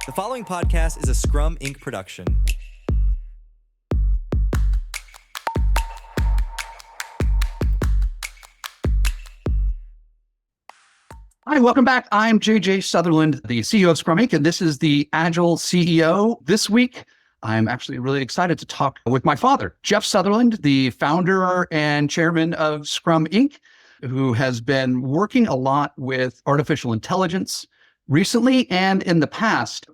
The following podcast is a Scrum Inc. production. Hi, welcome back. I'm JJ Sutherland, the CEO of Scrum Inc., and this is the Agile CEO. This week, I'm actually really excited to talk with my father, Jeff Sutherland, the founder and chairman of Scrum Inc., who has been working a lot with artificial intelligence recently and in the past.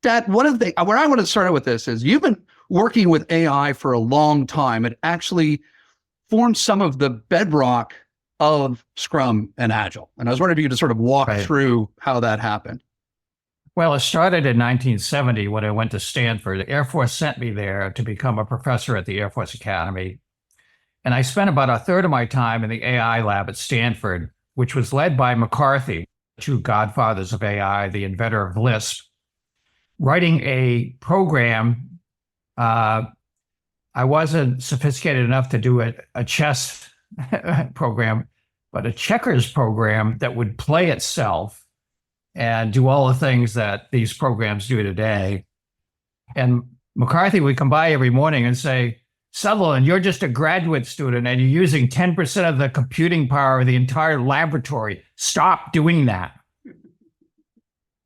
Dad, one of the where I want to start out with this is you've been working with AI for a long time. It actually formed some of the bedrock of Scrum and Agile. And I was wondering if you could just sort of walk through how that happened. Well, it started in 1970 when I went to Stanford. The Air Force sent me there to become a professor at the Air Force Academy. And I spent about a third of my time in the AI lab at Stanford, which was led by McCarthy, the two godfathers of AI, the inventor of Lisp, writing a program. I wasn't sophisticated enough to do a chess program, but a checkers program that would play itself and do all the things that these programs do today. And McCarthy would come by every morning and say, Sutherland, you're just a graduate student and you're using 10% of the computing power of the entire laboratory. Stop doing that.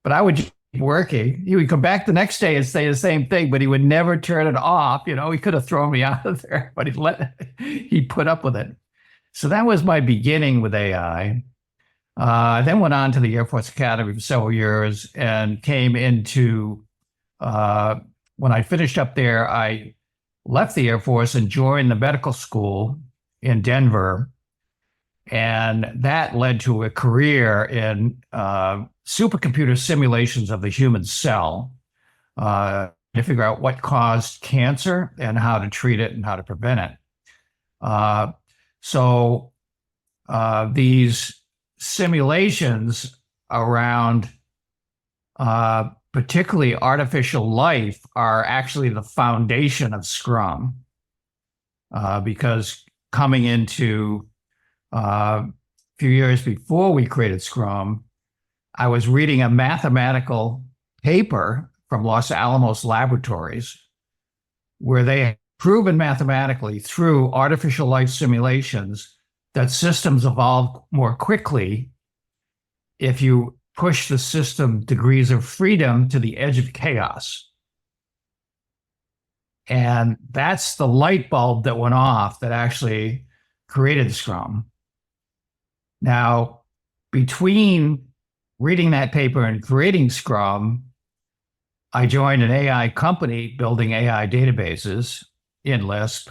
But I would keep working. He would come back the next day and say the same thing, but he would never turn it off. You know, he could have thrown me out of there, but he put up with it. So that was my beginning with AI. I then went on to the Air Force Academy for several years and came into, when I finished up there, I left the Air Force and joined the medical school in Denver. And that led to a career in supercomputer simulations of the human cell to figure out what caused cancer and how to treat it and how to prevent it. So these simulations around particularly artificial life are actually the foundation of Scrum because coming into a few years before we created Scrum, I was reading a mathematical paper from Los Alamos Laboratories where they proven mathematically through artificial life simulations that systems evolve more quickly if you push the system degrees of freedom to the edge of chaos. And that's the light bulb that went off that actually created Scrum. Now, between reading that paper and creating Scrum, I joined an AI company building AI databases in Lisp.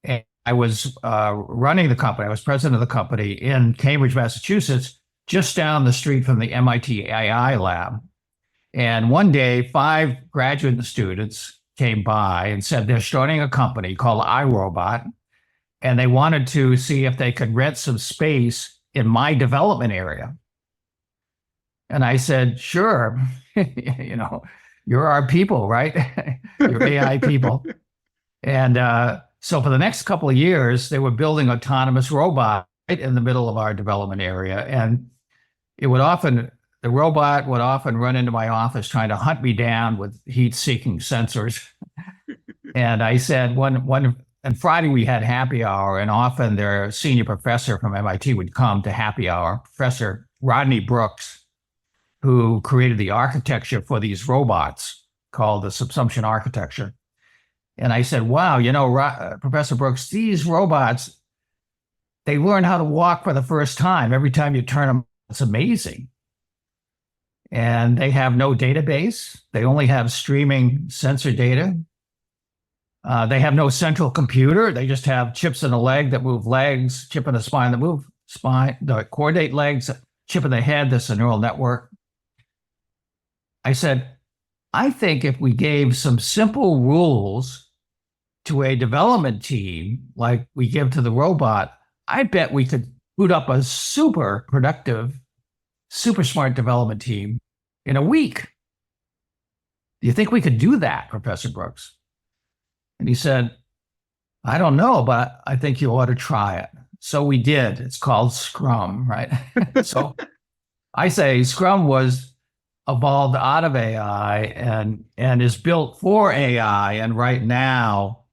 And I was running the company. I was president of the company in Cambridge, Massachusetts, just down the street from the MIT AI lab. And one day, 5 graduate students came by and said they're starting a company called iRobot, and they wanted to see if they could rent some space in my development area. And I said, sure, you know, you're our people, right? You're AI people. And so for the next couple of years, they were building autonomous robots right in the middle of our development area. And the robot would often run into my office trying to hunt me down with heat-seeking sensors. And I said, and Friday we had happy hour, and often their senior professor from MIT would come to happy hour, Professor Rodney Brooks, who created the architecture for these robots called the subsumption architecture. And I said, wow, you know, Professor Brooks, these robots, they learn how to walk for the first time. Every time you turn them, it's amazing. And they have no database. They only have streaming sensor data. They have no central computer. They just have chips in the leg that move legs, chip in the spine that move spine, the coordinate legs, chip in the head, that's a neural network. I said, I think if we gave some simple rules to a development team like we give to the robot, I bet we could boot up a super productive, super smart development team in a week. Do you think we could do that, Professor Brooks? And he said, I don't know, but I think you ought to try it. So we did. It's called Scrum, right? So I say Scrum was evolved out of AI and is built for AI. And right now,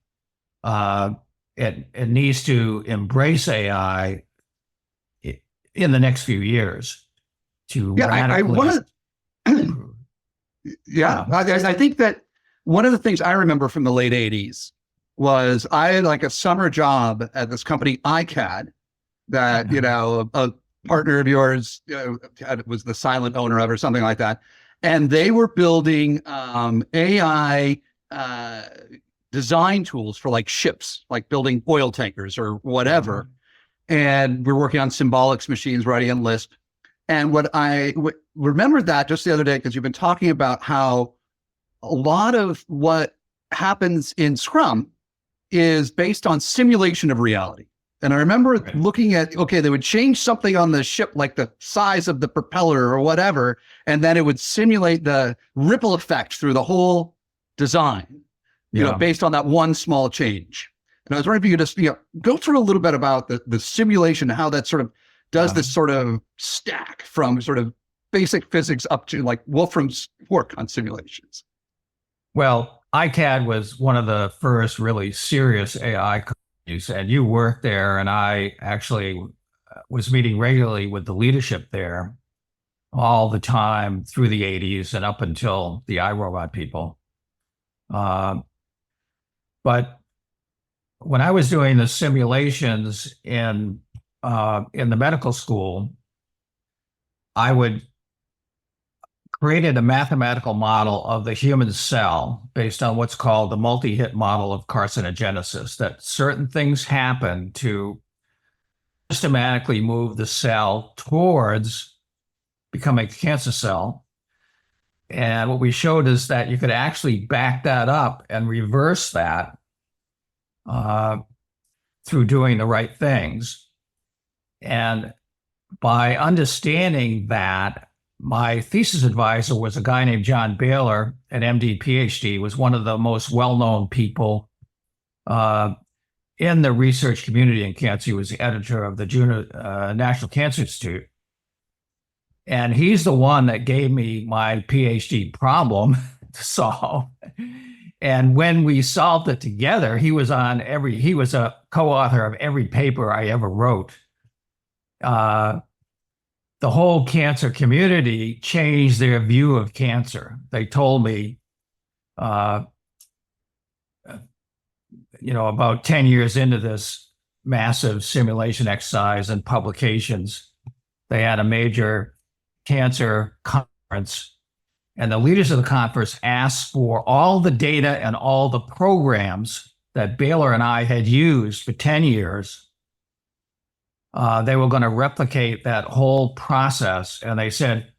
it needs to embrace AI in the next few years to I radically. want to. I think that one of the things I remember from the late 80s was I had like a summer job at this company, ICAD, that, a partner of yours was the silent owner of or something like that. And they were building AI design tools for like ships, like building oil tankers or whatever. And we're working on symbolics machines, writing in Lisp. And what I remembered that just the other day, because you've been talking about how a lot of what happens in Scrum is based on simulation of reality. And I remember looking at, okay, they would change something on the ship, like the size of the propeller or whatever, and then it would simulate the ripple effect through the whole design, based on that one small change. And I was wondering if you could just, go through a little bit about the simulation, how that sort of does this sort of stack from sort of basic physics up to like Wolfram's work on simulations. Well, ICAD was one of the first really serious AI companies, and you worked there, and I actually was meeting regularly with the leadership there all the time through the 80s and up until the iRobot people. But when I was doing the simulations in the medical school, I would created a mathematical model of the human cell based on what's called the multi-hit model of carcinogenesis, that certain things happen to systematically move the cell towards becoming a cancer cell. And what we showed is that you could actually back that up and reverse that through doing the right things. And by understanding that, my thesis advisor was a guy named John Baylor, an MD, PhD, was one of the most well-known people in the research community in cancer. He was the editor of the National Cancer Institute. And he's the one that gave me my PhD problem to solve. And when we solved it together, he was a co-author of every paper I ever wrote. The whole cancer community changed their view of cancer. They told me, about 10 years into this massive simulation exercise and publications, they had a major cancer conference, and the leaders of the conference asked for all the data and all the programs that Baylor and I had used for 10 years. They were going to replicate that whole process. And they said,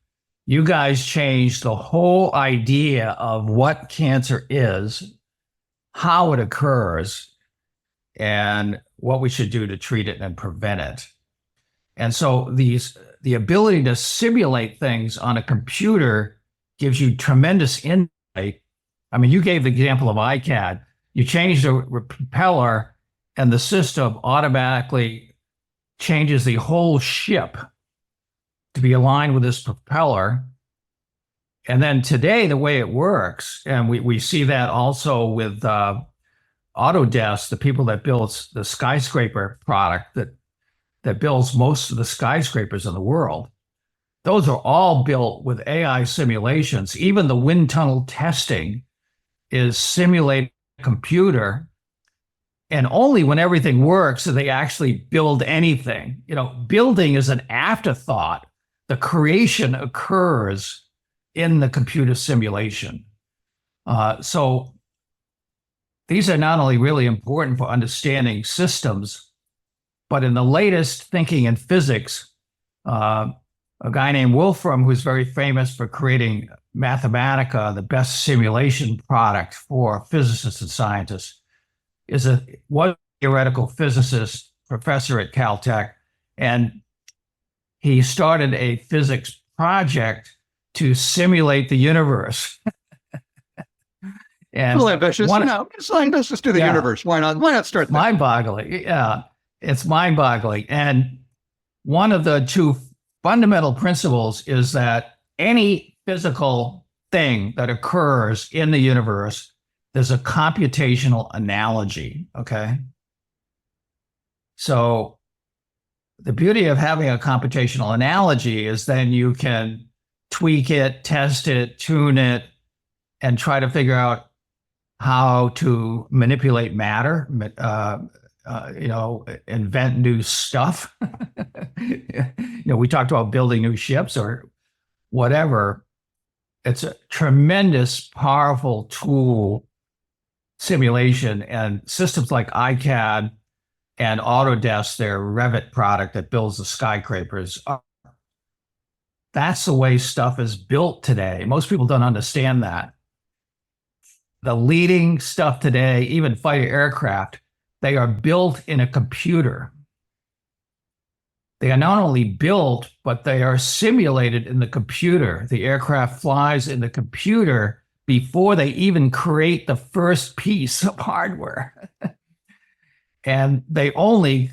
you guys changed the whole idea of what cancer is, how it occurs, and what we should do to treat it and prevent it. And so the ability to simulate things on a computer gives you tremendous insight. I mean, you gave the example of ICAD. You change the propeller and the system automatically changes the whole ship to be aligned with this propeller. And then today, the way it works, and we see that also with Autodesk, the people that builds the skyscraper product that builds most of the skyscrapers in the world. Those are all built with AI simulations. Even the wind tunnel testing is simulated computer. And only when everything works do they actually build anything. Building is an afterthought. The creation occurs in the computer simulation. So these are not only really important for understanding systems, but in the latest thinking in physics, a guy named Wolfram, who's very famous for creating Mathematica, the best simulation product for physicists and scientists, was a theoretical physicist, professor at Caltech, and he started a physics project to simulate the universe. And well, ambitious. Let's just do the universe. Why not start there? Mind-boggling. Yeah, it's mind-boggling. And one of the two fundamental principles is that any physical thing that occurs in the universe, there's a computational analogy, okay? So the beauty of having a computational analogy is then you can tweak it, test it, tune it, and try to figure out how to manipulate matter, invent new stuff. We talked about building new ships or whatever. It's a tremendous, powerful tool, simulation, and systems like ICAD and Autodesk, their Revit product that builds the skyscrapers. That's the way stuff is built today. Most people don't understand that. The leading stuff today, even fighter aircraft, they are built in a computer. They are not only built, but they are simulated in the computer. The aircraft flies in the computer before they even create the first piece of hardware. And they only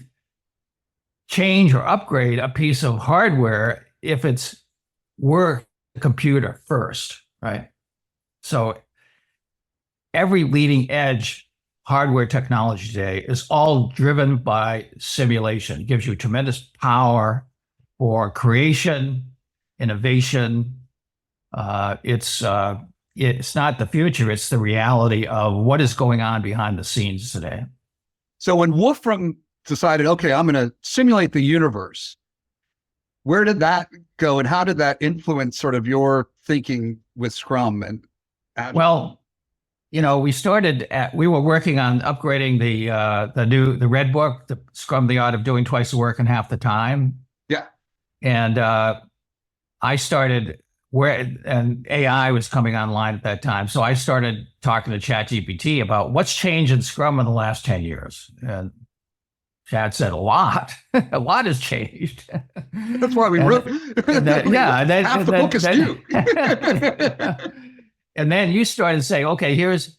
change or upgrade a piece of hardware if it's worth the computer first, right? So every leading edge hardware technology today is all driven by simulation. It gives you tremendous power for creation, innovation. It's not the future, it's the reality of what is going on behind the scenes today. So when Wolfram decided, okay, I'm going to simulate the universe, where did that go and how did that influence sort of your thinking with Scrum and Agile? Well, we were working on upgrading the Red Book, the Scrum, the Art of Doing Twice the Work in Half the Time. Yeah. And I started and AI was coming online at that time. So I started talking to ChatGPT about what's changed in Scrum in the last 10 years. And Chat said a lot. A lot has changed. That's why we wrote. Half the book is new. And then you started saying, okay, here's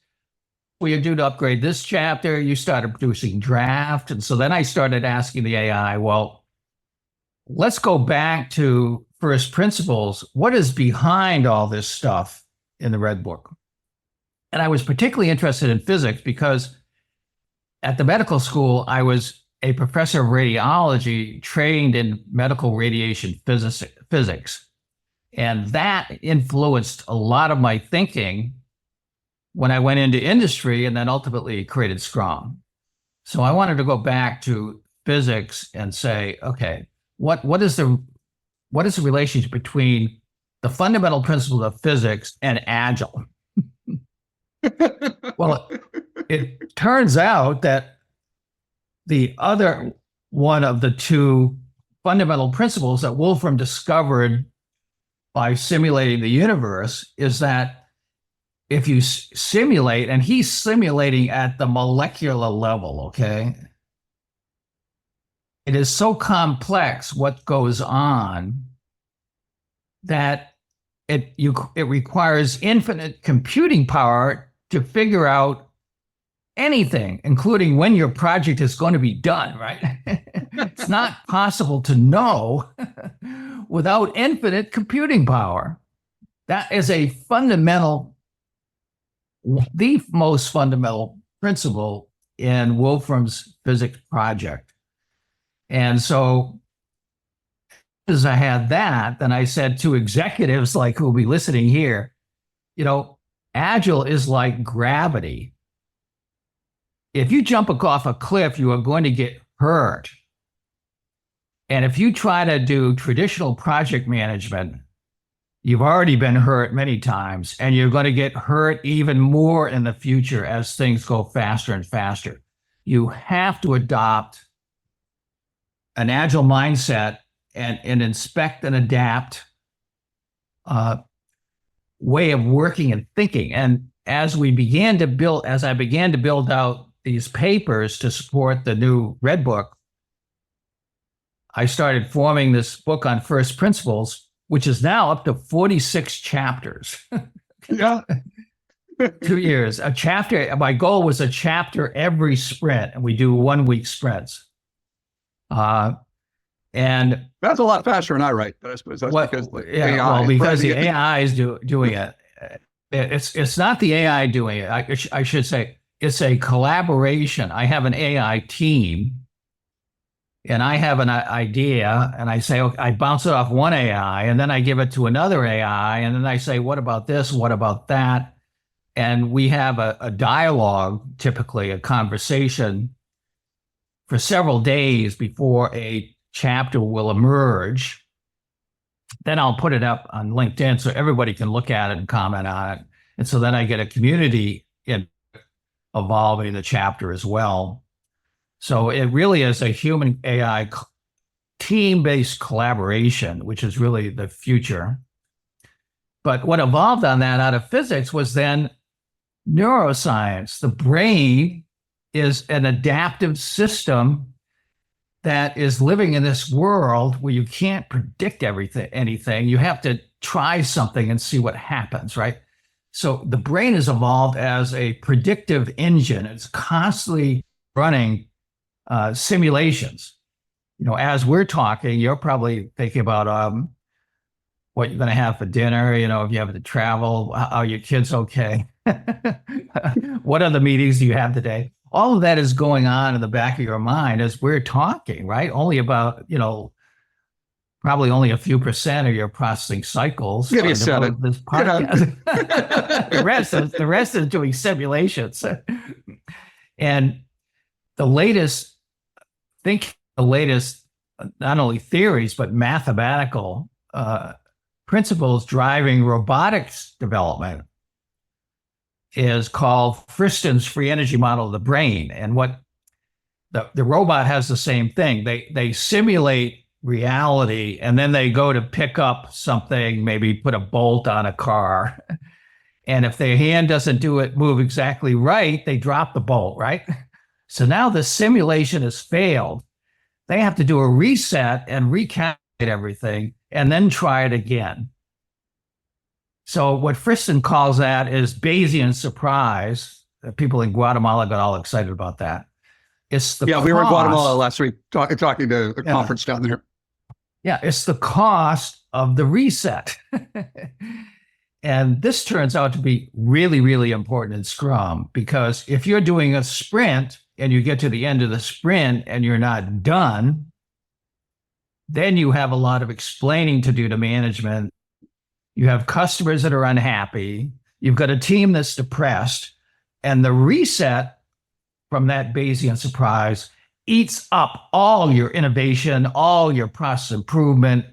what you do to upgrade this chapter. You started producing draft. And so then I started asking the AI, well, let's go back to first principles. What is behind all this stuff in the Red Book? And I was particularly interested in physics because at the medical school, I was a professor of radiology trained in medical radiation physics. And that influenced a lot of my thinking when I went into industry and then ultimately created Scrum. So I wanted to go back to physics and say, okay, what is the relationship between the fundamental principles of physics and Agile? Well, it turns out that the other one of the two fundamental principles that Wolfram discovered by simulating the universe is that if you simulate, and he's simulating at the molecular level, okay? It is so complex what goes on that it requires infinite computing power to figure out anything, including when your project is going to be done, right? It's not possible to know without infinite computing power. That is the most fundamental principle in Wolfram's physics project. And so as I had that, then I said to executives like who will be listening here, Agile is like gravity. If you jump off a cliff, you are going to get hurt. And if you try to do traditional project management, you've already been hurt many times, and you're going to get hurt even more in the future as things go faster and faster. You have to adopt an Agile mindset and inspect and adapt way of working and thinking. And as I began to build out these papers to support the new Red Book, I started forming this book on first principles, which is now up to 46 chapters. Yeah. 2 years. A chapter. My goal was a chapter every sprint, and we do 1 week sprints. And that's a lot faster than I write, but I suppose that's because the AI. Well, because the AI is doing it. It's not the AI doing it. I should say it's a collaboration. I have an AI team, and I have an idea, and I say, okay, I bounce it off one AI, and then I give it to another AI, and then I say, what about this? What about that? And we have a dialogue, typically a conversation, for several days before a chapter will emerge. Then I'll put it up on LinkedIn so everybody can look at it and comment on it. And so then I get a community evolving the chapter as well. So it really is a human AI team-based collaboration, which is really the future. But what evolved on that out of physics was then neuroscience. The brain is an adaptive system that is living in this world where you can't predict anything. You have to try something and see what happens, right? So the brain is evolved as a predictive engine. It's constantly running simulations. As we're talking, you're probably thinking about what you're going to have for dinner, if you have to travel, are your kids okay? What other meetings do you have today? All of that is going on in the back of your mind as we're talking, right? Only about, probably only a few % of your processing cycles. Give you said it. This podcast. the rest is doing simulations. And the latest, not only theories, but mathematical principles driving robotics development is called Friston's free energy model of the brain. And what the robot has the same thing. They simulate reality, and then they go to pick up something, maybe put a bolt on a car. And if their hand doesn't move exactly right, they drop the bolt, right? So now the simulation has failed. They have to do a reset and recalculate everything and then try it again. So what Friston calls that is Bayesian surprise. People in Guatemala got all excited about that. It's the we were in Guatemala last week talking to a conference down there. Yeah, it's the cost of the reset. And this turns out to be really, really important in Scrum, because if you're doing a sprint and you get to the end of the sprint and you're not done, then you have a lot of explaining to do to management. You have customers that are unhappy. You've got a team that's depressed. And the reset from that Bayesian surprise eats up all your innovation, all your process improvement,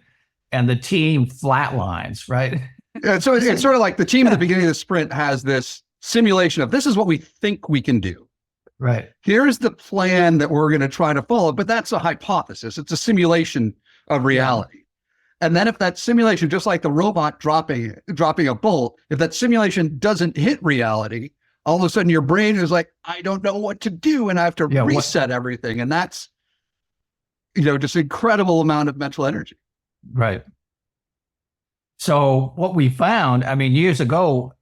and the team flatlines, right? Yeah, so it's sort of like the team at the beginning of the sprint has this simulation of this is what we think we can do. Right. Here's the plan that we're going to try to follow, but that's a hypothesis. It's a simulation of reality. And then if that simulation, just like the robot dropping a bolt, if that simulation doesn't hit reality, all of a sudden your brain is like, I don't know what to do, and I have to reset everything. And that's, just incredible amount of mental energy. Right. So what we found, years ago,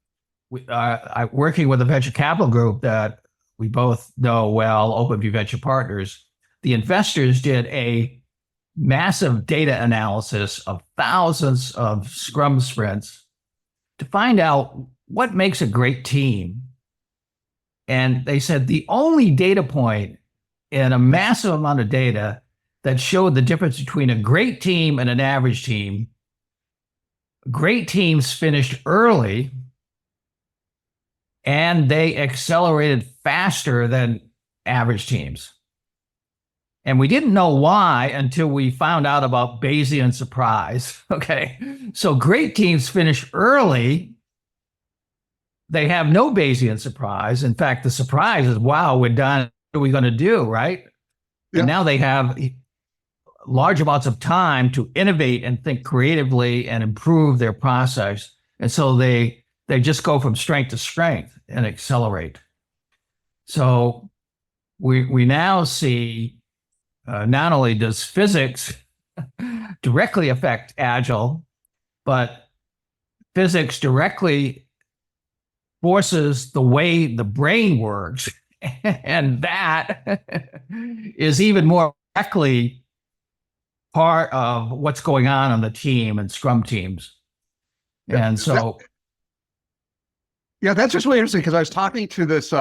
working with a venture capital group that we both know well, OpenView Venture Partners, the investors did a massive data analysis of thousands of Scrum sprints to find out what makes a great team. And they said the only data point in a massive amount of data that showed the difference between a great team and an average team, great teams finished early and they accelerated faster than average teams. And we didn't know why until we found out about Bayesian surprise. Okay. So great teams finish early. They have no Bayesian surprise. In fact, the surprise is, wow, we're done. What are we going to do? Right. Yeah. And now they have large amounts of time to innovate and think creatively and improve their process. And so they just go from strength to strength and accelerate. So we now see not only does physics directly affect Agile, but physics directly forces the way the brain works. And that is even more directly part of what's going on the team and Scrum teams. And so, yeah, that's just really interesting because I was talking to this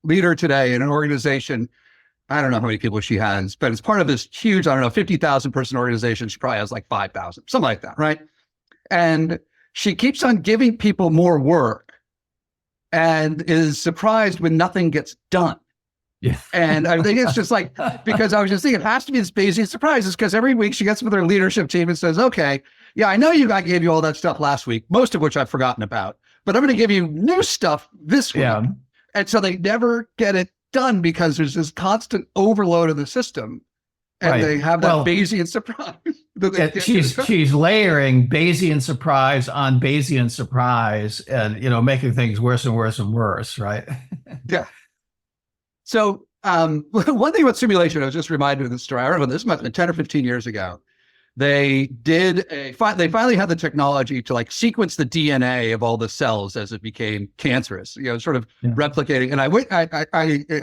leader today in an organization. I don't know how many people she has, but it's part of this huge, 50,000 person organization. She probably has like 5,000, something like that, right? And she keeps on giving people more work and is surprised when nothing gets done. yeah. And I think it's just like, because I was just thinking, it has to be this Bayesian surprise. It's because every week she gets with her leadership team and says, okay, yeah, I know I gave you all that stuff last week, most of which I've forgotten about, but I'm going to give you new stuff this week. Yeah. And so they never get it done because there's this constant overload of the system. And Right. they have that Bayesian surprise. She's layering Bayesian surprise on Bayesian surprise and, making things worse and worse and worse, right? Yeah. So one thing about simulation, I was just reminded of this story. I remember this must have been 10 or 15 years ago. They finally had the technology to like sequence the DNA of all the cells as it became cancerous, sort of replicating. And I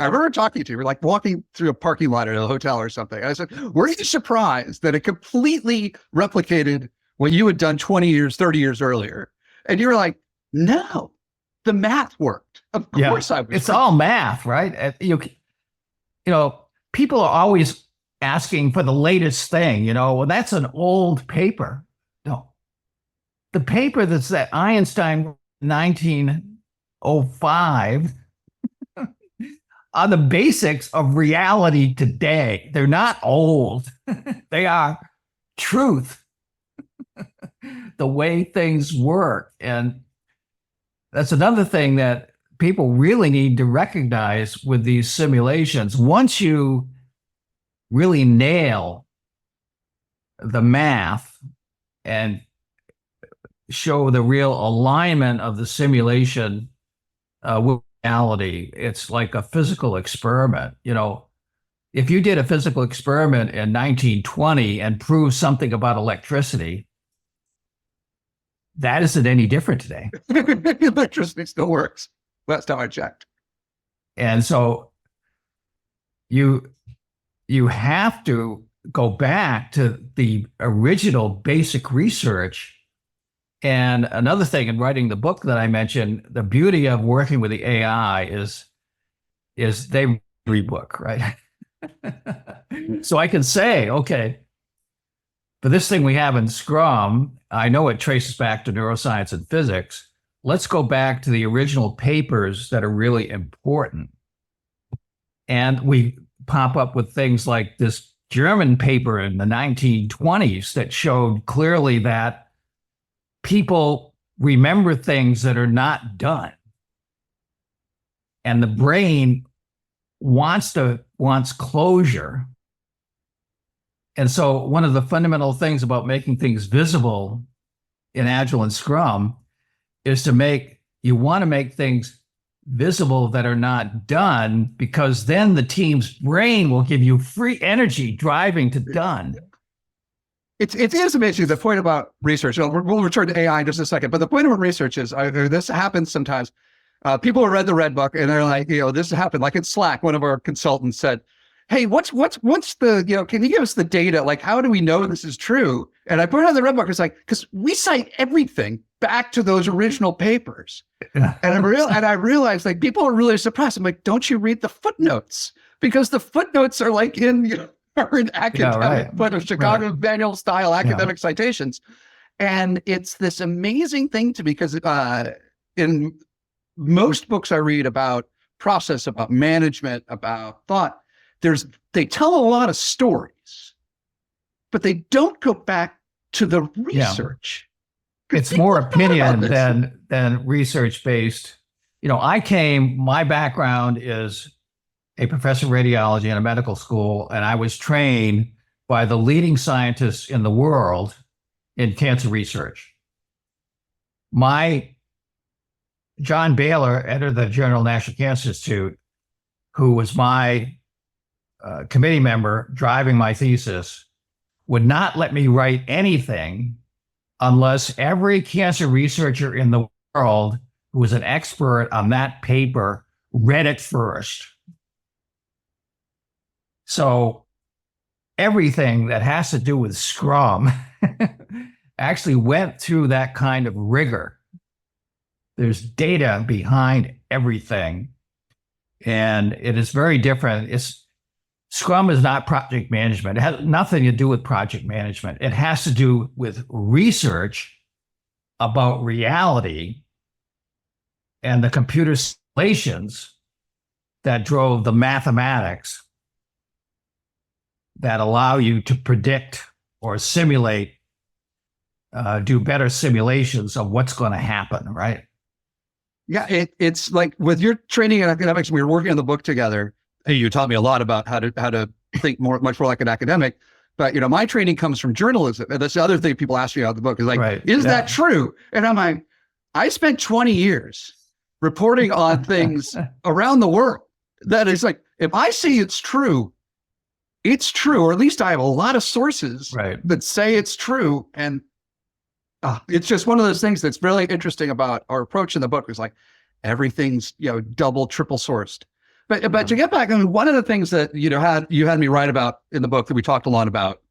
remember talking to you, we're like walking through a parking lot at a hotel or something. I said, were you surprised that it completely replicated what you had done 20 years, 30 years earlier? And you were like, no, the math worked. Of course I was. It's all math, right? People are always asking for the latest thing, well, that's an old paper. No, the paper that's that Einstein 1905 are the basics of reality today. They're not old. They are truth, the way things work. And that's another thing that people really need to recognize with these simulations. Once you really nail the math and show the real alignment of the simulation with reality, it's like a physical experiment. If you did a physical experiment in 1920 and proved something about electricity, that isn't any different today. Electricity still works. Last time I checked. And so you have to go back to the original basic research. And another thing in writing the book that I mentioned, the beauty of working with the AI is they rebook, right? So I can say, okay, for this thing we have in Scrum, I know it traces back to neuroscience and physics. Let's go back to the original papers that are really important. And we pop up with things like this German paper in the 1920s that showed clearly that people remember things that are not done. And the brain wants closure. And so one of the fundamental things about making things visible in Agile and Scrum is you want to make things visible that are not done, because then the team's brain will give you free energy driving to done. It is amazing, the point about research. We'll return to AI in just a second, but the point about research is this happens sometimes. People have read the Red Book and they're like, this happened. Like in Slack, one of our consultants said, hey, what's the, can you give us the data? Like, how do we know this is true? And I put it on the Red Book. It's like, because we cite everything back to those original papers. And I realized like people are really surprised. I'm like, don't you read the footnotes? Because the footnotes are like are in academic, but of Chicago manual style academic citations. And it's this amazing thing to me because in most books I read about process, about management, about thought, they tell a lot of stories, but they don't go back to the research. It's more opinion than research-based. My background is a professor of radiology in a medical school, and I was trained by the leading scientists in the world in cancer research. John Baylor, editor of the Journal National Cancer Institute, who was my committee member driving my thesis, would not let me write anything unless every cancer researcher in the world who was an expert on that paper read it first. So everything that has to do with Scrum actually went through that kind of rigor. There's data behind everything, and it is very different. Scrum is not project management. It has nothing to do with project management. It has to do with research about reality and the computer simulations that drove the mathematics that allow you to predict or simulate, do better simulations of what's going to happen, right? Yeah, it's like with your training in academics, we were working on the book together. You taught me a lot about how to think much more like an academic. But my training comes from journalism, and that's the other thing people ask me about the book is like, Right. is that true? And I'm like, I spent 20 years reporting on things around the world. That is like, if I say it's true, or at least I have a lot of sources that say it's true. And it's just one of those things that's really interesting about our approach in the book is like everything's, double, triple sourced. But to get back, I mean, one of the things that you had me write about in the book that we talked a lot about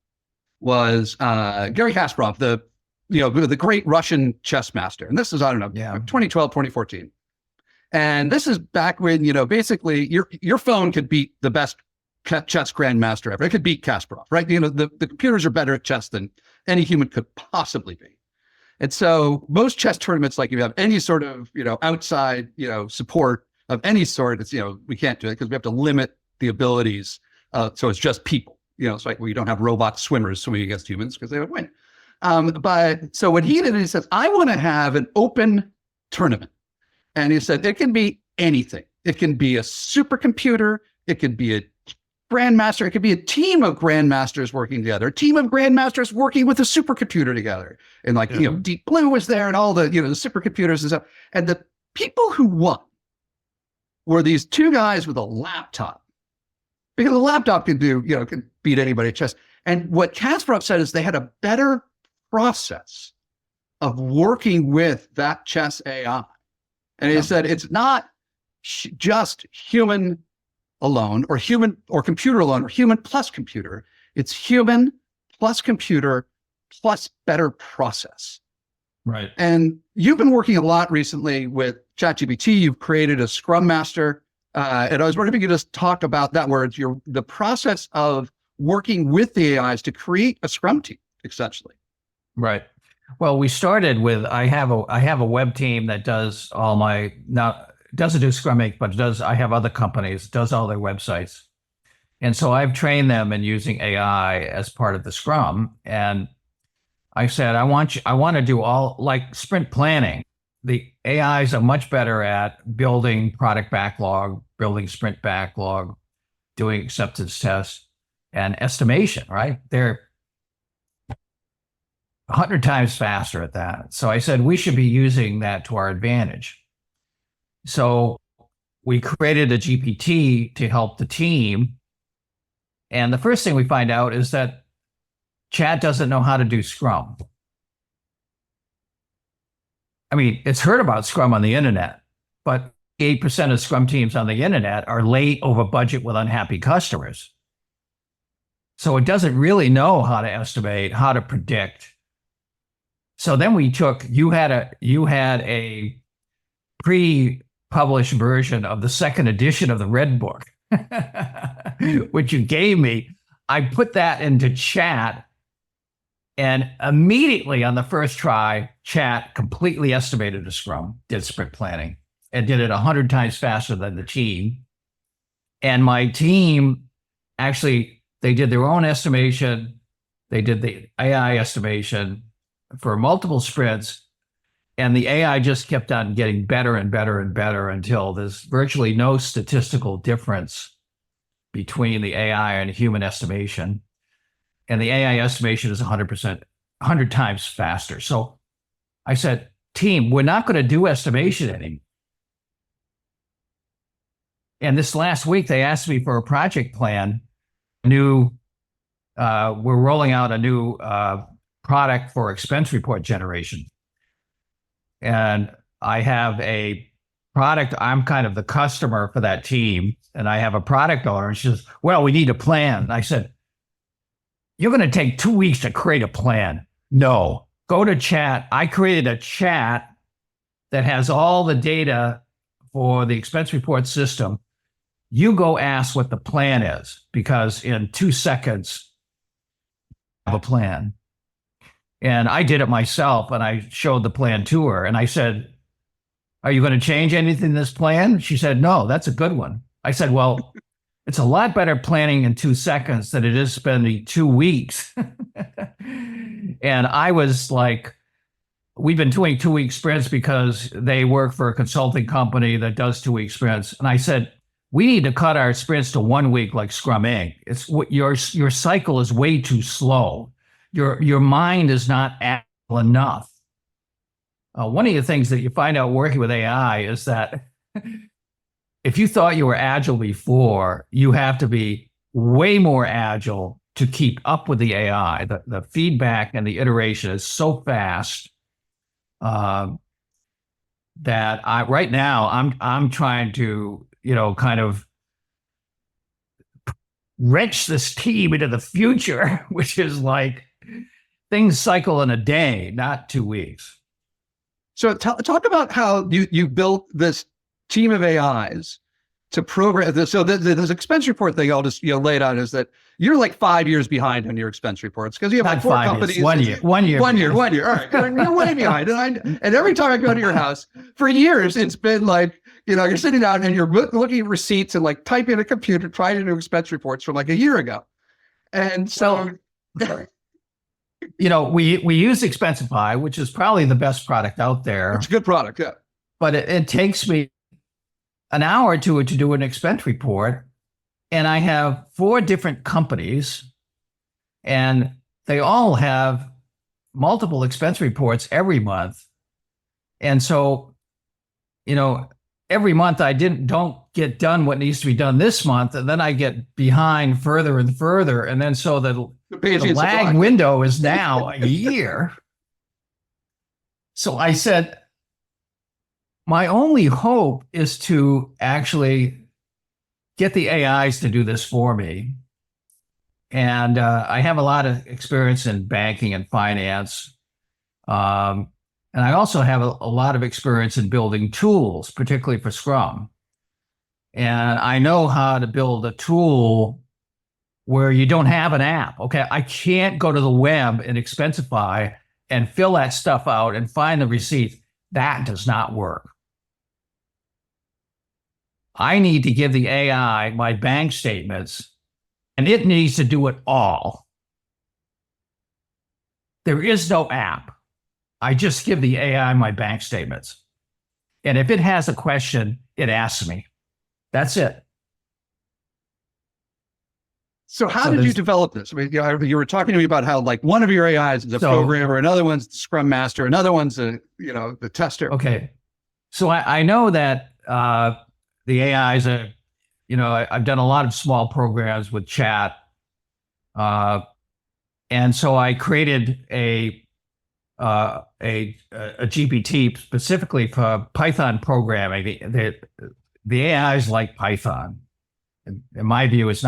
was Garry Kasparov, the great Russian chess master. And this is, 2012, 2014. And this is back when, basically your phone could beat the best chess grandmaster ever. It could beat Kasparov, right? The computers are better at chess than any human could possibly be. And so most chess tournaments, like if you have any sort of, outside, support of any sort, it's, we can't do it because we have to limit the abilities. So it's just people, it's like we don't have robot swimmers swimming against humans because they would win. But so what he did, he says, I want to have an open tournament. And he said, it can be anything. It can be a supercomputer. It could be a grandmaster. It could be a team of grandmasters working together, a team of grandmasters working with a supercomputer together. And like, Deep Blue was there and all the, the supercomputers and stuff. And the people who won were these two guys with a laptop, because a laptop could do, could beat anybody at chess. And what Kasparov said is they had a better process of working with that chess AI. And he said, it's not just human alone or human or computer alone or human plus computer. It's human plus computer plus better process. Right. And you've been working a lot recently with ChatGPT. You've created a Scrum Master. And I was wondering if you could just talk about that, where it's the process of working with the AIs to create a Scrum team, essentially. Right. Well, we started with, I have a web team that does all my, now doesn't do Scrum Inc, but I have other companies, does all their websites. And so I've trained them in using AI as part of the Scrum. And I said, I want to do all like sprint planning. The AIs are much better at building product backlog, building sprint backlog, doing acceptance tests and estimation, right? They're 100 times faster at that. So I said, we should be using that to our advantage. So we created a GPT to help the team. And the first thing we find out is that Chat doesn't know how to do Scrum. I mean, it's heard about Scrum on the internet, but 8% of Scrum teams on the internet are late, over budget, with unhappy customers. So it doesn't really know how to estimate, how to predict. So then you had a pre-published version of the second edition of the Red Book, which you gave me. I put that into Chat, and immediately on the first try, Chat completely estimated a Scrum, did sprint planning, and did it 100 times faster than the team. And my team, actually, they did their own estimation. They did the AI estimation for multiple sprints, and the AI just kept on getting better and better and better until there's virtually no statistical difference between the AI and human estimation. And the AI estimation is 100 times faster. So I said, team, we're not going to do estimation anymore. And this last week, they asked me for a project plan. We're rolling out a new product for expense report generation. And I have a product, I'm kind of the customer for that team, and I have a product owner, and she says, well, we need a plan. And I said, you're going to take 2 weeks to create a plan. No, go to chat. I created a chat that has all the data for the expense report system. You go ask what the plan is, because in 2 seconds, I have a plan. And I did it myself, and I showed the plan to her. And I said, are you going to change anything in this plan? She said, no, that's a good one. I said, well, it's a lot better planning in 2 seconds than it is spending 2 weeks. And I was like, we've been doing 2-week sprints because they work for a consulting company that does 2-week sprints. And I said, we need to cut our sprints to 1 week like Scrum Inc. It's what your cycle is way too slow. Your mind is not agile enough. One of the things that you find out working with AI is that if you thought you were agile before, you have to be way more agile to keep up with the AI. The feedback and the iteration is so fast that right now I'm trying to, kind of wrench this team into the future, which is like things cycle in a day, not 2 weeks. So talk about how you built this team of AIs to program this. So this expense report thing I'll just lay it out is that you're like 5 years behind on your expense reports because you have Not like 4 5 companies. years, 1 year. 1 year. 1 year. 1 year. All right. You're way behind. And every time I go to your house for years, it's been like, you're sitting down and you're looking at receipts and like typing in a computer, trying to do expense reports from like a year ago. And so, we use Expensify, which is probably the best product out there. It's a good product. Yeah. But it takes me an hour or two to do an expense report. And I have 4 different companies, and they all have multiple expense reports every month. And so, every month I don't get done what needs to be done this month, and then I get behind further and further. And then so the lag window is now a year. So I said, my only hope is to actually get the AIs to do this for me. And I have a lot of experience in banking and finance. And I also have a lot of experience in building tools, particularly for Scrum. And I know how to build a tool where you don't have an app. Okay, I can't go to the web and Expensify and fill that stuff out and find the receipt. That does not work. I need to give the AI my bank statements, and it needs to do it all. There is no app. I just give the AI my bank statements. And if it has a question, it asks me. That's it. So how did you develop this? I mean, you were talking to me about how like one of your AIs is a programmer, another one's the Scrum Master, another one's the tester. Okay. So I know that the AIs are, I've done a lot of small programs with chat. And so I created a GPT specifically for Python programming. The AIs like Python. In my view, it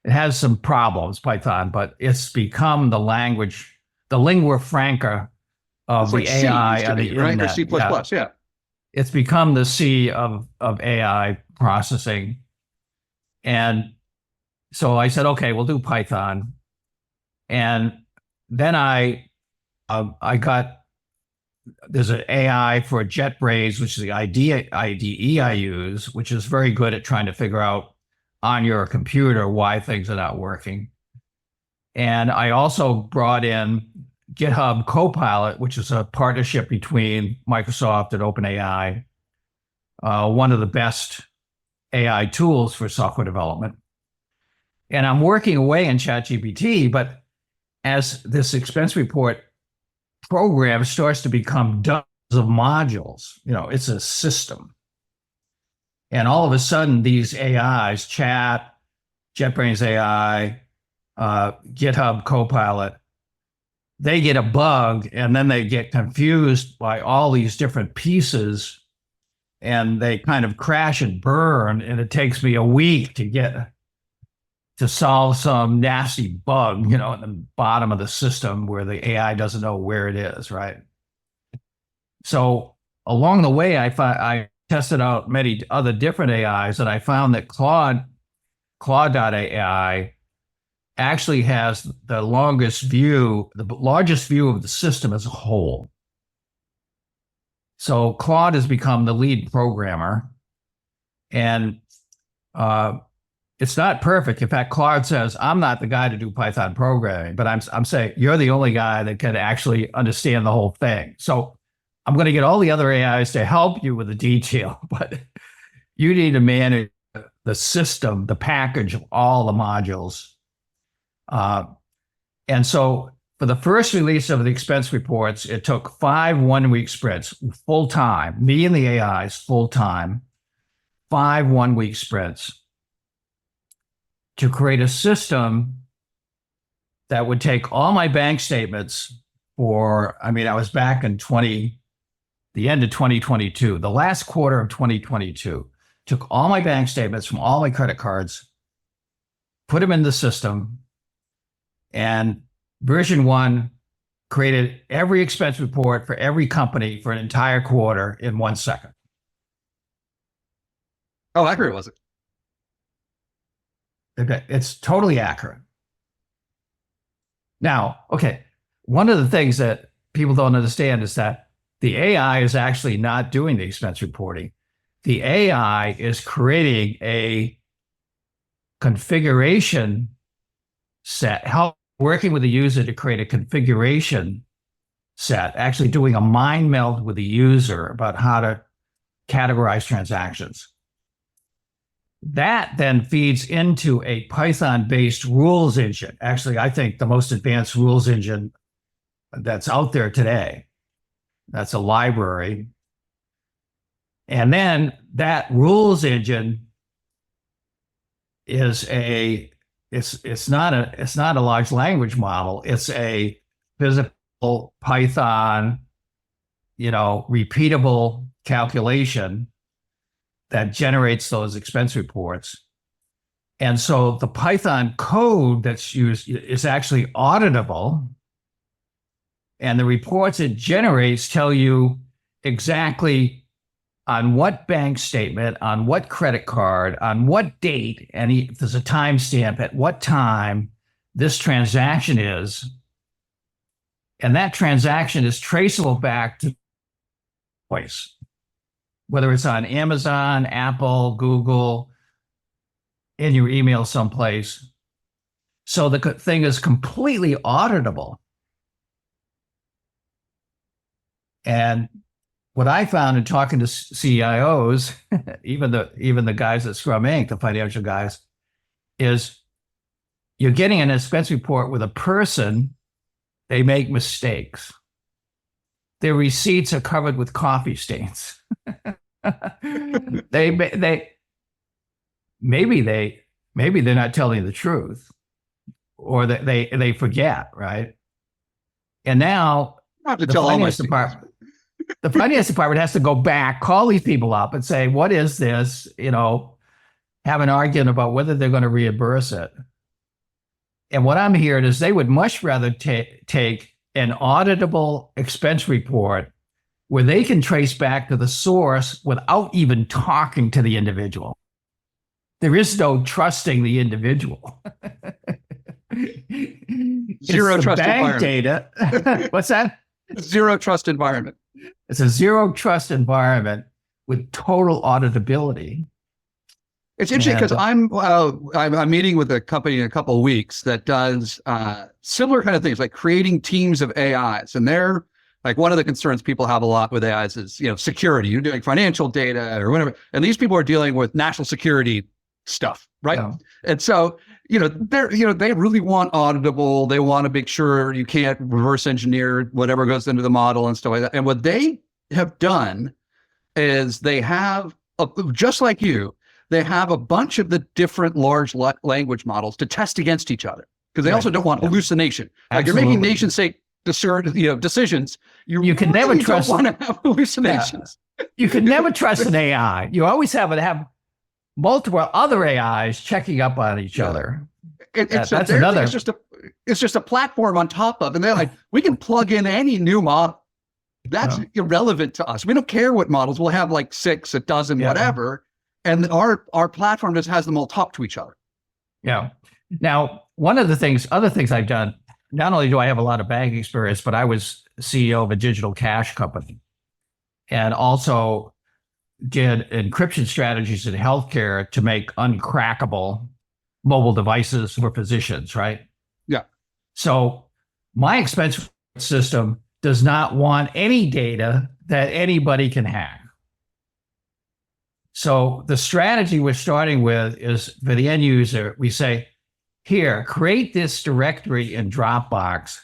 has some problems, Python, but it's become the language, the lingua franca of the AI on the internet. Right? Or C++, yeah. It's become the C of AI processing. And so I said, okay, we'll do Python. And then I got, there's an AI for JetBrains, which is the IDE I use, which is very good at trying to figure out on your computer why things are not working. And I also brought in GitHub Copilot, which is a partnership between Microsoft and OpenAI, one of the best AI tools for software development. And I'm working away in ChatGPT, but as this expense report program starts to become dozens of modules, it's a system. And all of a sudden, these AIs, Chat, JetBrains AI, GitHub Copilot, they get a bug and then they get confused by all these different pieces and they kind of crash and burn. And it takes me a week to get to solve some nasty bug, in the bottom of the system where the AI doesn't know where it is, right? So along the way, I tested out many other different AIs, and I found that Claude.ai actually has the largest view of the system as a whole. So Claude has become the lead programmer, and it's not perfect. In fact, Claude says, I'm not the guy to do Python programming, but I'm saying you're the only guy that can actually understand the whole thing. So I'm going to get all the other AIs to help you with the detail, but you need to manage the system, the package of all the modules. And so for the first release of the expense reports, it took 5 one-week sprints, full time, me and the AIs, full time, 5 one-week sprints to create a system that would take all my bank statements I was back in the end of 2022, the last quarter of 2022, took all my bank statements from all my credit cards, put them in the system, and version 1 created every expense report for every company for an entire quarter in 1 second. How accurate was it? Okay, it's totally accurate. Now, okay, one of the things that people don't understand is that the AI is actually not doing the expense reporting. The AI is creating a configuration set, working with the user to create a configuration set, actually doing a mind meld with the user about how to categorize transactions. That then feeds into a Python-based rules engine. Actually, I think the most advanced rules engine that's out there today. That's a library. And then that rules engine is it's not a large language model. It's a physical Python, repeatable calculation that generates those expense reports. And so the Python code that's used is actually auditable. And the reports it generates tell you exactly on what bank statement, on what credit card, on what date, and if there's a timestamp at what time this transaction is. And that transaction is traceable back to place, whether it's on Amazon, Apple, Google, in your email someplace. So the thing is completely auditable. And what I found in talking to CIOs, even the guys at Scrum Inc., the financial guys, is you're getting an expense report with a person, they make mistakes. Their receipts are covered with coffee stains. Maybe they're not telling the truth, or that they forget, right? And now I have to tell all my department. The finance department has to go back, call these people up and say, what is this? Have an argument about whether they're going to reimburse it. And what I'm hearing is they would much rather take an auditable expense report where they can trace back to the source without even talking to the individual. There is no trusting the individual. Zero trust bank environment. Data. What's that? Zero trust environment. It's a zero trust environment with total auditability. It's interesting because I'm meeting with a company in a couple of weeks that does similar kind of things, like creating teams of AIs. And they're like, one of the concerns people have a lot with AIs is, security. You're doing financial data or whatever. And these people are dealing with national security stuff, right? Yeah. And so, they really want auditable. They want to make sure you can't reverse engineer whatever goes into the model and stuff like that. And what they have done is they have, just like you, they have a bunch of the different large language models to test against each other, because they also don't want hallucination. Like you're making nation state decisions. You can never trust. Don't want to have hallucinations. Yeah. You can never trust an AI. You always have to have multiple other AIs checking up on each other. That's another. It's just a platform on top of, and they're like, we can plug in any new model. That's irrelevant to us. We don't care what models. We'll have like 6, a dozen, whatever, and our platform just has them all talk to each other. Yeah. Now, other things I've done. Not only do I have a lot of banking experience, but I was CEO of a digital cash company, and also did encryption strategies in healthcare to make uncrackable mobile devices for physicians, right? Yeah. So my expense system does not want any data that anybody can hack. So the strategy we're starting with is for the end user, we say, here, create this directory in Dropbox,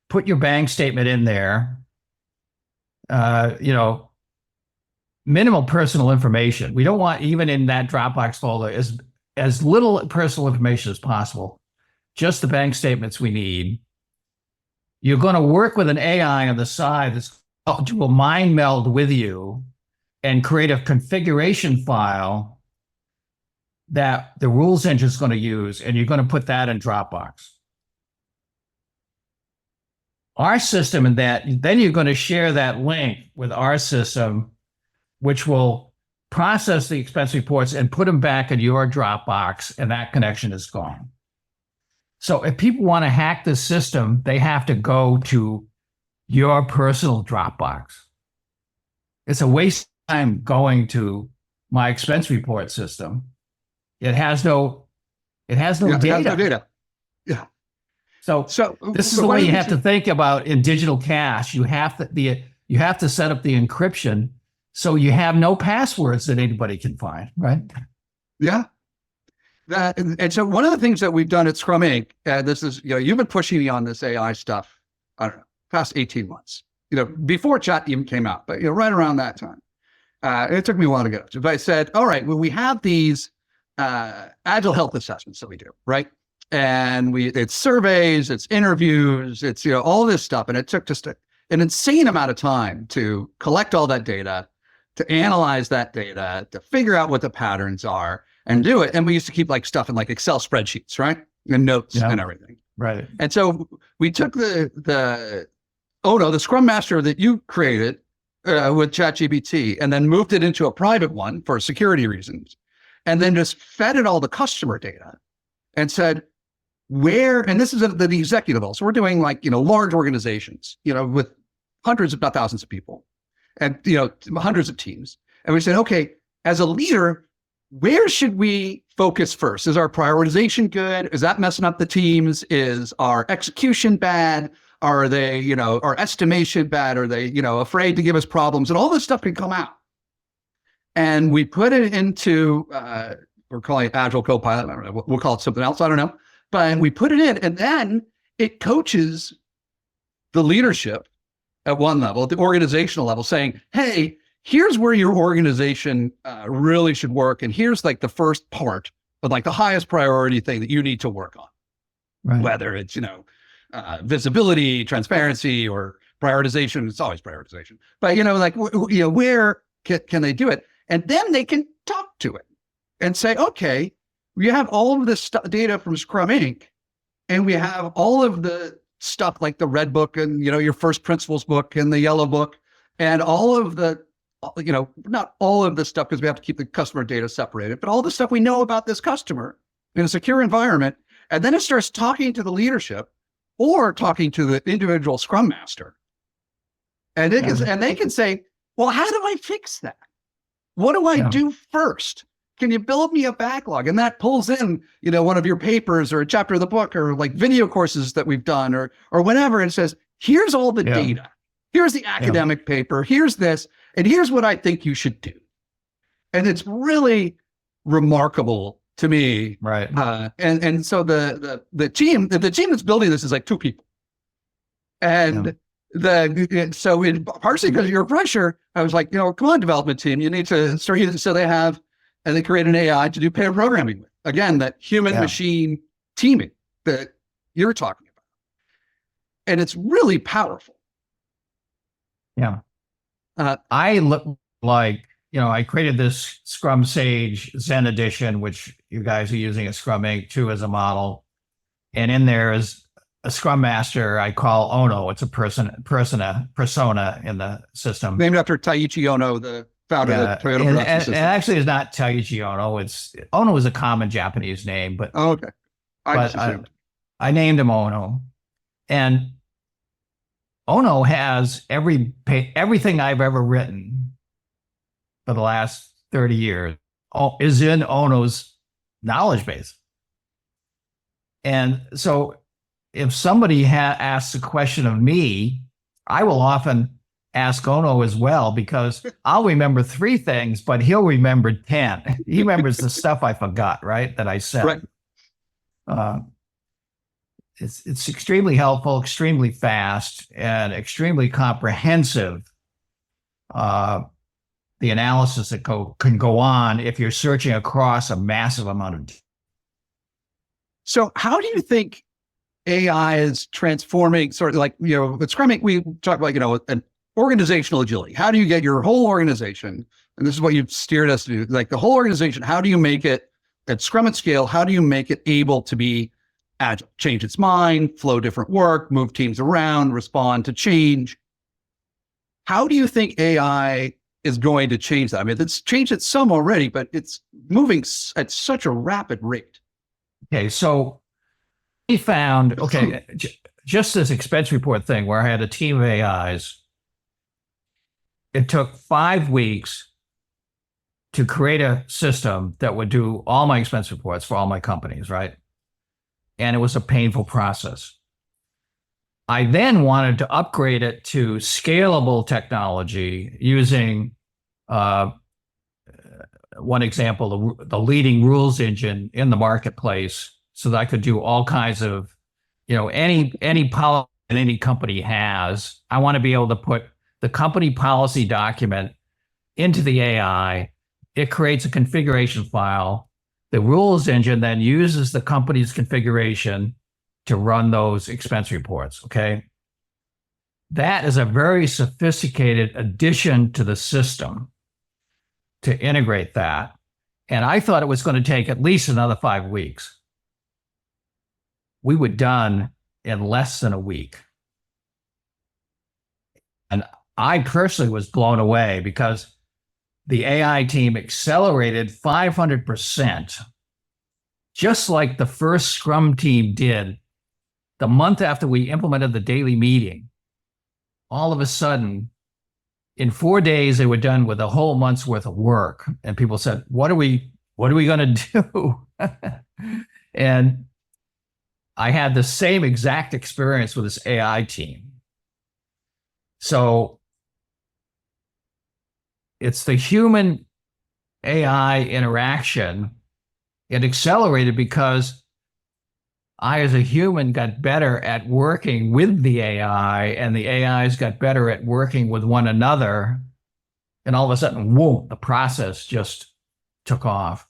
put your bank statement in there, minimal personal information. We don't want, even in that Dropbox folder, as little personal information as possible, just the bank statements we need. You're going to work with an AI on the side that's will mind meld with you and create a configuration file that the rules engine is going to use, and you're going to put that in Dropbox. Our system, and then you're going to share that link with our system, which will process the expense reports and put them back in your Dropbox, and that connection is gone. So if people want to hack the system, they have to go to your personal Dropbox. It's a waste of time going to my expense report system. It has no data. It has no data. Yeah. So this is the way you have to think about in digital cash. You have to set up the encryption so you have no passwords that anybody can find, right? Yeah. And so one of the things that we've done at Scrum Inc., this is, you've been pushing me on this AI stuff, I don't know, past 18 months, before chat even came out, but right around that time. It took me a while to get up to, but I said, all right, well, we have these agile health assessments that we do, right? And it's surveys, it's interviews, it's, all this stuff. And it took just an insane amount of time to collect all that data, to analyze that data, to figure out what the patterns are and do it. And we used to keep like stuff in like Excel spreadsheets, right? And notes and everything. Right. And so we took the Scrum Master that you created with ChatGPT, and then moved it into a private one for security reasons. And then just fed it all the customer data and said, and this is at the executive level. So we're doing like, large organizations, with hundreds, if not thousands of people and, hundreds of teams. And we said, okay, as a leader, where should we focus first? Is our prioritization good? Is that messing up the teams? Is our execution bad? Are they, our estimation bad? Are they, afraid to give us problems? And all this stuff can come out. And we put it into, we're calling it Agile Copilot. I don't know. We'll call it something else. I don't know. But we put it in, and then it coaches the leadership at one level, at the organizational level, saying, hey, here's where your organization really should work. And here's like the first part of like the highest priority thing that you need to work on. Right. Whether it's, visibility, transparency, or prioritization. It's always prioritization. But, where can they do it? And then they can talk to it and say, okay, we have all of this data from Scrum Inc. And we have all of the stuff like the red book and, your first principles book and the yellow book and all of the, not all of this stuff because we have to keep the customer data separated, but all the stuff we know about this customer in a secure environment. And then it starts talking to the leadership or talking to the individual Scrum Master. And they can say, well, how do I fix that? What do I do first? Can you build me a backlog? And that pulls in, one of your papers or a chapter of the book or like video courses that we've done or whatever. And says, here's all the data. Here's the academic paper. Here's this. And here's what I think you should do. And it's really remarkable to me. Right. And so the team that's building this is like 2 people. And partially because of your pressure, I was like, come on, development team, you need to start using. So they create an AI to do pair programming with. Again, that human machine teaming that you're talking about. And it's really powerful. Yeah. I look like I created this Scrum Sage Zen edition, which you guys are using at Scrum Inc. too as a model. And in there is a Scrum Master I call Ono. It's a persona in the system. Named after Taiichi Ono, the founder of the Toyota production system. And actually, it's not Taiichi Ono. Ono is a common Japanese name, but okay. I named him Ono, and Ono has everything I've ever written for the last 30 years is in Ono's knowledge base. And so if somebody asks a question of me, I will often ask Ono as well, because I'll remember 3 things, but he'll remember 10. He remembers the stuff I forgot, right, that I said. Right. It's extremely helpful, extremely fast, and extremely comprehensive. The analysis that can go on if you're searching across a massive amount of data. So how do you think AI is transforming, sort of like, with Scrum Inc, we talk about, an organizational agility. How do you get your whole organization, and this is what you've steered us to do, like the whole organization, how do you make it at Scrum at scale? How do you make it able to be agile, change its mind, flow different work, move teams around, respond to change? How do you think AI is going to change that? I mean, it's changed it some already, but it's moving at such a rapid rate. Okay, so we found, just this expense report thing where I had a team of AIs, it took 5 weeks to create a system that would do all my expense reports for all my companies, right? And it was a painful process. I then wanted to upgrade it to scalable technology using, one example, the leading rules engine in the marketplace, so that I could do all kinds of, any policy that any company has. I want to be able to put the company policy document into the AI. It creates a configuration file. The rules engine then uses the company's configuration to run those expense reports, okay? That is a very sophisticated addition to the system to integrate that. And I thought it was going to take at least another 5 weeks. We were done in less than a week. And I personally was blown away because the AI team accelerated 500%, just like the first Scrum team did the month after we implemented the daily meeting. All of a sudden, in 4 days, they were done with a whole month's worth of work. And people said, what are we going to do? And I had the same exact experience with this AI team. So it's the human AI interaction. It accelerated because I, as a human, got better at working with the AI, and the AIs got better at working with one another. And all of a sudden, whoa, the process just took off.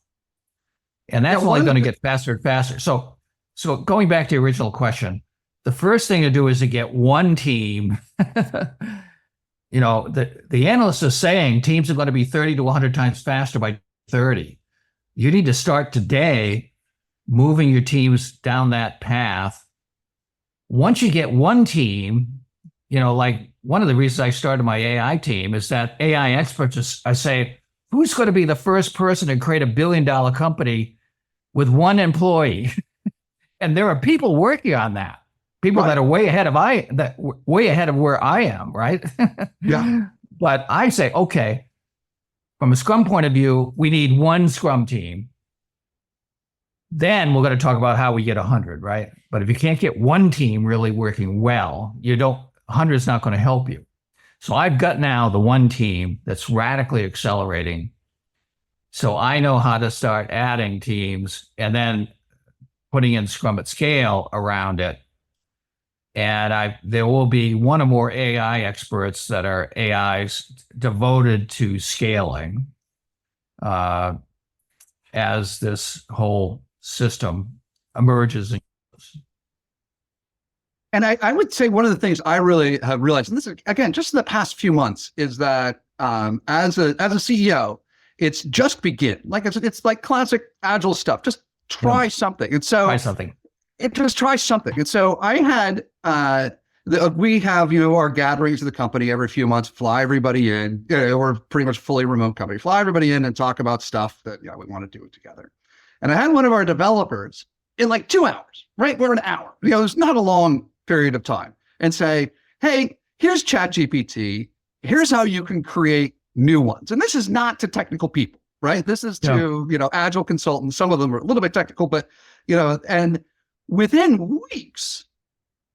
And that's only going to get faster and faster. So going back to the original question, the first thing to do is to get one team. The analysts are saying teams are going to be 30 to 100 times faster by 30. You need to start today moving your teams down that path. Once you get one team, like one of the reasons I started my AI team is that AI experts, I say, who's going to be the first person to create $1 billion company with one employee? And there are people working on that. People that are way ahead of where I am, right? Yeah. But I say, okay, from a Scrum point of view, we need one Scrum team. Then we're going to talk about how we get 100, right? But if you can't get one team really working well, 100 is not going to help you. So I've got now the one team that's radically accelerating. So I know how to start adding teams and then putting in Scrum at scale around it. And there will be one or more AI experts that are AIs devoted to scaling as this whole system emerges. And I would say one of the things I really have realized, and this is, again, just in the past few months, is that as a CEO, it's just begin. Like it's like classic agile stuff. Just try something. And so Try something. just try something. And so I had we have our gatherings of the company every few months. Fly everybody in. We're pretty much fully remote company. Fly everybody in and talk about stuff that we want to do it together. And I had one of our developers in like 2 hours. Right, we're an hour. It's not a long period of time. And say, hey, here's ChatGPT. Here's how you can create new ones. And this is not to technical people, right? This is to, agile consultants. Some of them are a little bit technical, but, and within weeks,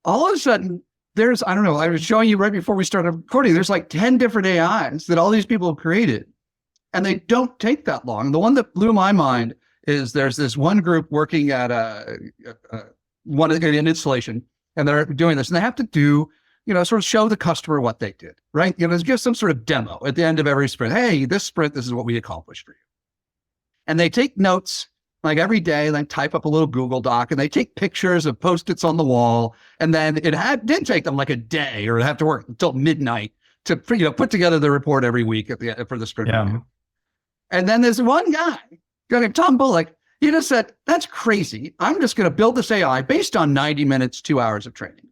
all of a sudden, I don't know, I was showing you right before we started recording, there's like 10 different AIs that all these people have created, and they don't take that long. The one that blew my mind is there's this one group working at an installation, and they're doing this, and they have to do, sort of show the customer what they did, right? Give some sort of demo at the end of every sprint. Hey, this sprint, this is what we accomplished for you. And they take notes like every day, then type up a little Google Doc, and they take pictures of Post-its on the wall. And then it did take them like a day, or have to work until midnight to put together the report every week for the sprint. Yeah. And then there's one guy, Tom Bullock, he just said, that's crazy. I'm just going to build this AI based on 90 minutes, 2 hours of training.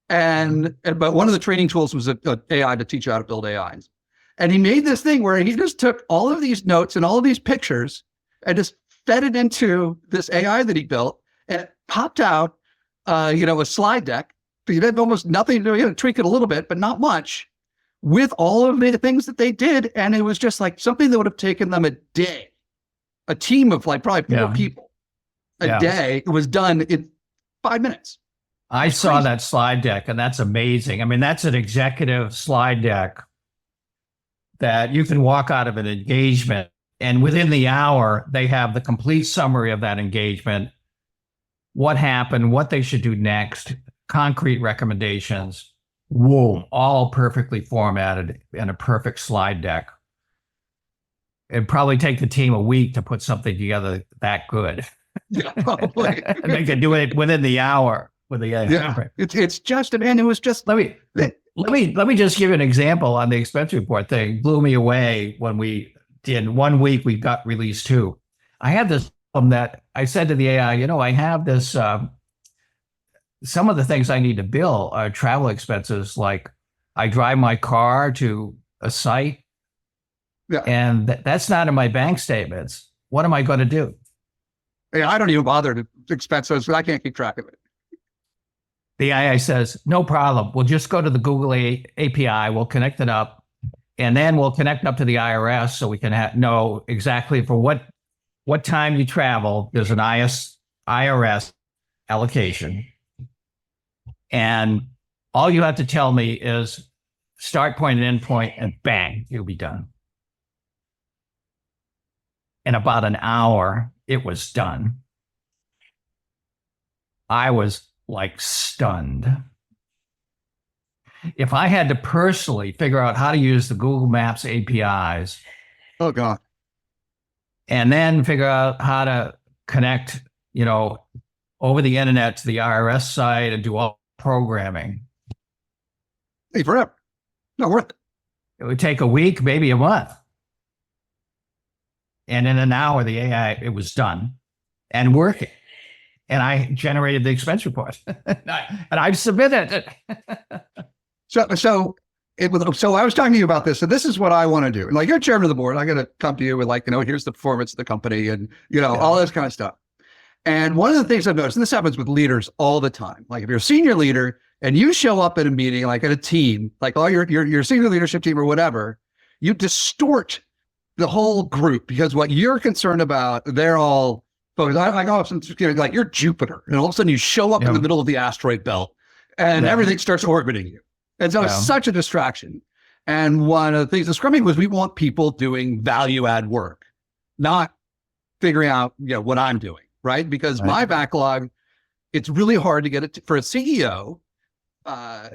But one of the training tools was an AI to teach you how to build AIs. And he made this thing where he just took all of these notes and all of these pictures and just fed it into this AI that he built, and it popped out, a slide deck. He had almost nothing to do, tweak it a little bit, but not much, with all of the things that they did. And it was just like something that would have taken them a day, a team of like probably 4 people a day. It was done in 5 minutes. I saw that slide deck, and that's amazing. I mean, that's an executive slide deck that you can walk out of an engagement, and within the hour, they have the complete summary of that engagement, what happened, what they should do next, concrete recommendations, all perfectly formatted in a perfect slide deck. It'd probably take the team a week to put something together that good. Yeah, probably. And they could do it within the hour with the AI. Yeah, it's just, and it was just. Let me just give you an example on the expense report thing. Blew me away when we did 1 week, we got release 2. I had this problem that I said to the AI, I have this, some of the things I need to bill are travel expenses. Like I drive my car to a site, and that's not in my bank statements. What am I going to do? Yeah, I don't even bother to expense those, but I can't keep track of it. The AI says, no problem. We'll just go to the Google API. We'll connect it up, and then we'll connect up to the IRS so we can know exactly for what time you travel. There's an IRS allocation. And all you have to tell me is start point and end point, and bang, you'll be done. In about an hour, it was done. I was like stunned. If I had to personally figure out how to use the Google Maps APIs, oh God, and then figure out how to connect, over the internet to the IRS site and do all programming, hey, forever, not worth it. It would take a week, maybe a month. And in an hour, the AI, it was done and working. And I generated the expense report, and I submitted it. So I was talking to you about this. So this is what I want to do. Like, you're chairman of the board. I got to come to you with here's the performance of the company and, all this kind of stuff. And one of the things I've noticed, and this happens with leaders all the time, like if you're a senior leader and you show up at a meeting, like at a team, like all your senior leadership team or whatever, you distort the whole group because what you're concerned about, they're all focused. I go like you're Jupiter, and all of a sudden you show up in the middle of the asteroid belt, and everything starts orbiting you. And so it's such a distraction. And one of the things the Scrum Inc was we want people doing value add work, not figuring out what I'm doing, right? Because my backlog, it's really hard to get it for a CEO. I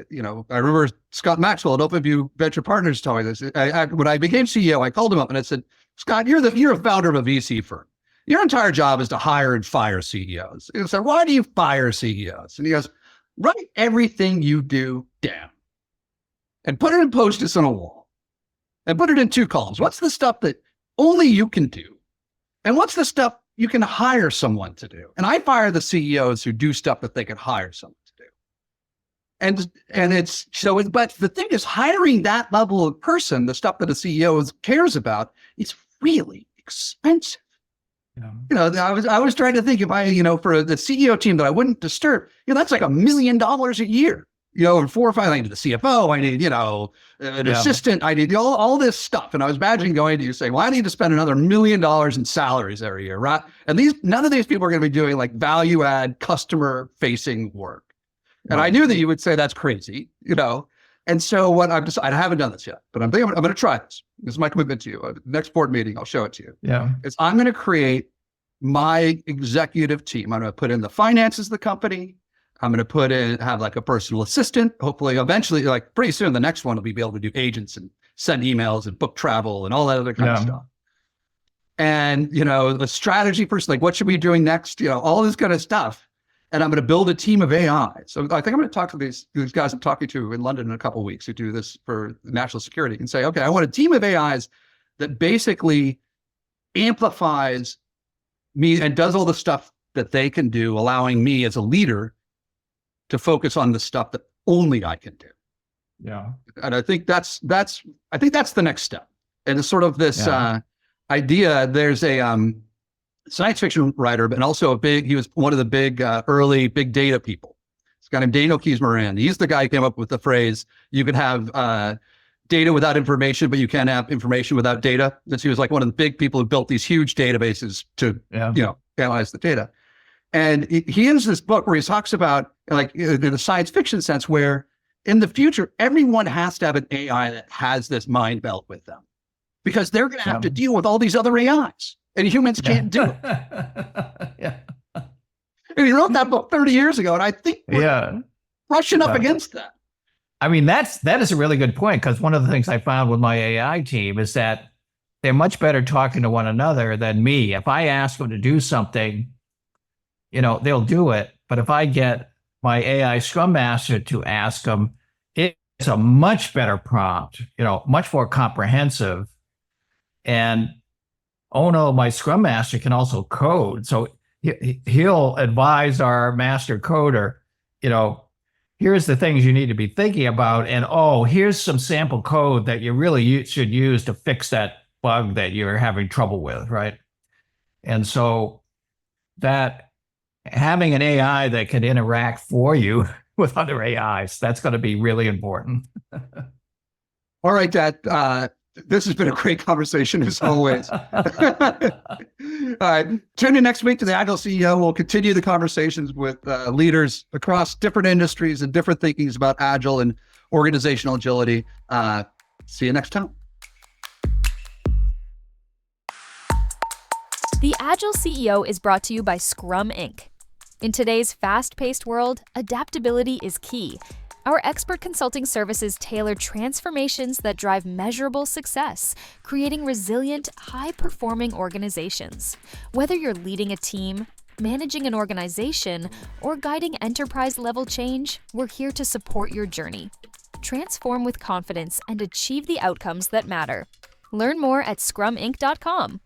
remember Scott Maxwell at OpenView Venture Partners telling me this. When I became CEO, I called him up and I said, Scott, you're a founder of a VC firm. Your entire job is to hire and fire CEOs. And I said, why do you fire CEOs? And he goes, write everything you do down and put it in Post-its on a wall. and put it in two columns. What's the stuff that only you can do? And what's the stuff you can hire someone to do? And I fire the CEOs who do stuff that they can hire someone to do. And it's so, but the thing is, hiring that level of person, the stuff that a CEO cares about, is really expensive. Yeah. I was trying to think if I, for the CEO team that I wouldn't disturb, that's like $1 million a year. And 4 or 5, I need the CFO, I need, an assistant, I need all this stuff. And I was imagining going to you saying, well, I need to spend another $1 million in salaries every year, right? And none of these people are going to be doing like value add customer facing work. And I knew that you would say that's crazy, And so what I've decided, I haven't done this yet, but I'm thinking I'm going to try this. This is my commitment to you. Next board meeting, I'll show it to you. Yeah. I'm going to create my executive team. I'm going to put in the finances of the company. I'm going to have like a personal assistant. Hopefully, eventually, like pretty soon, the next one will be able to do agents and send emails and book travel and all that other kind of stuff. And, the strategy person, like what should we be doing next? All this kind of stuff. And I'm going to build a team of AI. So I think I'm going to talk to these guys I'm talking to in London in a couple of weeks who do this for national security and say, okay, I want a team of AIs that basically amplifies me and does all the stuff that they can do, allowing me as a leader to focus on the stuff that only I can do. Yeah. And I think that's the next step. And it's sort of this idea. There's a science fiction writer, but also he was one of the big early big data people. This guy named Daniel Keys-Moran. He's the guy who came up with the phrase, you can have data without information, but you can't have information without data. Since he was like one of the big people who built these huge databases to, analyze the data. And he has this book where he talks about, like, in a science fiction sense, where in the future, everyone has to have an AI that has this mind meld with them, because they're going to have to deal with all these other AIs, and humans can't do it. And he wrote that book 30 years ago, and I think we're brushing up against that. I mean, that is a really good point, because one of the things I found with my AI team is that they're much better talking to one another than me. If I ask them to do something, they'll do it. But if I get my AI Scrum Master to ask them, it's a much better prompt, much more comprehensive. And my Scrum Master can also code. So he'll advise our master coder, here's the things you need to be thinking about. And, here's some sample code that you really should use to fix that bug that you're having trouble with, right? And so that having an AI that can interact for you with other AIs, that's going to be really important. All right, Dad. This has been a great conversation as always. All right. Tune in next week to the Agile CEO. We'll continue the conversations with leaders across different industries and different thinkings about Agile and organizational agility. See you next time. The Agile CEO is brought to you by Scrum Inc. In today's fast-paced world, adaptability is key. Our expert consulting services tailor transformations that drive measurable success, creating resilient, high-performing organizations. Whether you're leading a team, managing an organization, or guiding enterprise-level change, we're here to support your journey. Transform with confidence and achieve the outcomes that matter. Learn more at scruminc.com.